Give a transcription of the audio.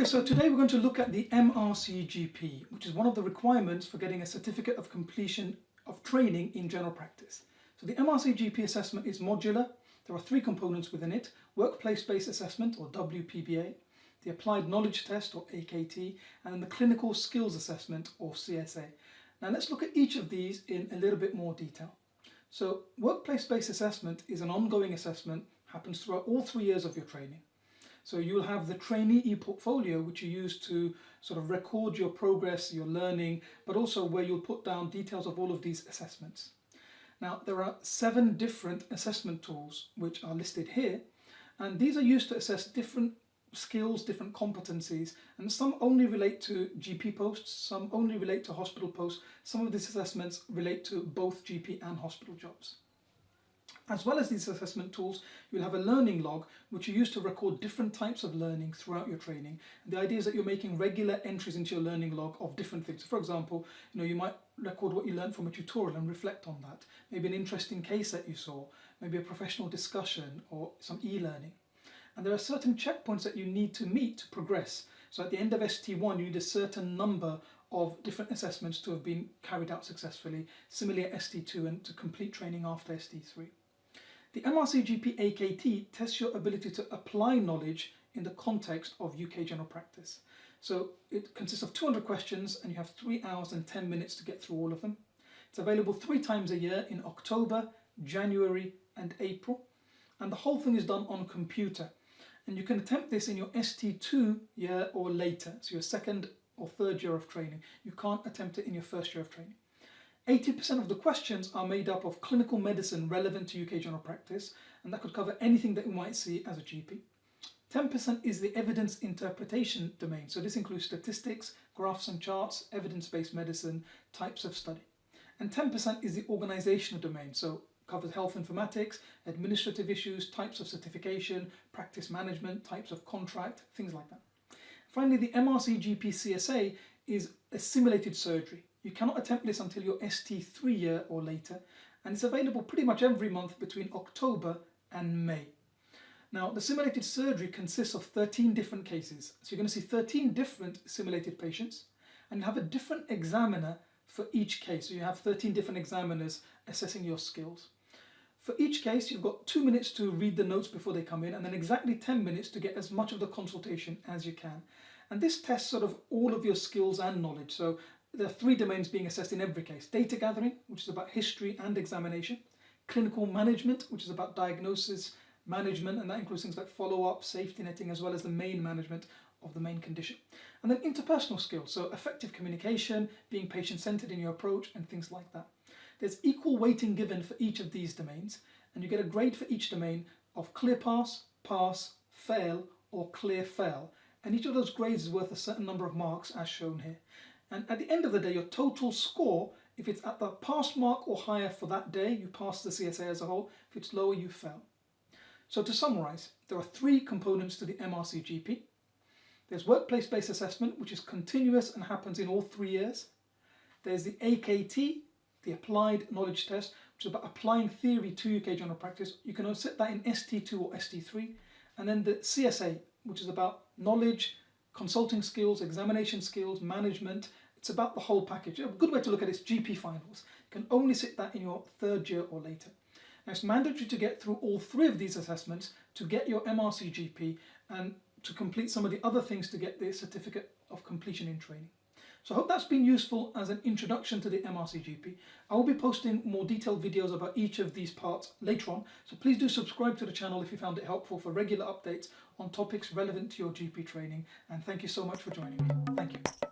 Okay, so today we're going to look at the MRCGP, which is one of the requirements for getting a certificate of completion of training in general practice. So the MRCGP assessment is modular. There are three components within it: workplace-based assessment, or WPBA, the applied knowledge test, or AKT, and then the clinical skills assessment, or CSA. Now let's look at each of these in a little bit more detail. So workplace-based assessment is an ongoing assessment, happens throughout all 3 years of your training. So you'll have the trainee e-portfolio, which you use to sort of record your progress, your learning, but also where you'll put down details of all of these assessments. Now, there are 7 different assessment tools which are listed here, and these are used to assess different skills, different competencies, and some only relate to GP posts, some only relate to hospital posts. Some of these assessments relate to both GP and hospital jobs. As well as these assessment tools, you'll have a learning log, which you use to record different types of learning throughout your training. And the idea is that you're making regular entries into your learning log of different things. For example, you might record what you learned from a tutorial and reflect on that. Maybe an interesting case that you saw, maybe a professional discussion or some e-learning. And there are certain checkpoints that you need to meet to progress. So at the end of ST1, you need a certain number of different assessments to have been carried out successfully, similarly at ST2 and to complete training after ST3. The MRCGP AKT tests your ability to apply knowledge in the context of UK general practice. So it consists of 200 questions and you have 3 hours and 10 minutes to get through all of them. It's available 3 times a year in October, January and April. And the whole thing is done on computer. And you can attempt this in your ST2 year or later, so your second or third year of training. You can't attempt it in your first year of training. 80% of the questions are made up of clinical medicine relevant to UK general practice, and that could cover anything that you might see as a GP. 10% is the evidence interpretation domain, so this includes statistics, graphs and charts, evidence-based medicine, types of study. And 10% is the organisational domain, so covers health informatics, administrative issues, types of certification, practice management, types of contract, things like that. Finally, the Mrc Gp Csa is a simulated surgery. You cannot attempt this until your ST3 year or later, and it's available pretty much every month between October and May. Now, the simulated surgery consists of 13 different cases. So you're going to see 13 different simulated patients, and you have a different examiner for each case. So you have 13 different examiners assessing your skills. For each case, you've got 2 minutes to read the notes before they come in, and then exactly 10 minutes to get as much of the consultation as you can. And this tests sort of all of your skills and knowledge. So there are 3 domains being assessed in every case: data gathering, which is about history and examination; clinical management, which is about diagnosis, management, and that includes things like follow-up, safety netting, as well as the main management of the main condition; and then interpersonal skills, so effective communication, being patient-centered in your approach, and things like that. There's equal weighting given for each of these domains, and you get a grade for each domain of clear pass, pass, fail, or clear fail, and each of those grades is worth a certain number of marks as shown here. And at the end of the day, your total score, if it's at the pass mark or higher for that day, you pass the CSA as a whole. If it's lower, you fail. So to summarise, there are 3 components to the MRCGP. There's workplace-based assessment, which is continuous and happens in all 3 years. There's the AKT, the applied knowledge test, which is about applying theory to UK general practice. You can sit that in ST2 or ST3. And then the CSA, which is about knowledge, consulting skills, examination skills, management. It's about the whole package. A good way to look at it is GP finals. You can only sit that in your 3rd year or later. Now, it's mandatory to get through all 3 of these assessments to get your MRCGP and to complete some of the other things to get the certificate of completion in training. So I hope that's been useful as an introduction to the MRCGP. I will be posting more detailed videos about each of these parts later on, so please do subscribe to the channel if you found it helpful for regular updates on topics relevant to your GP training. And thank you so much for joining me. Thank you.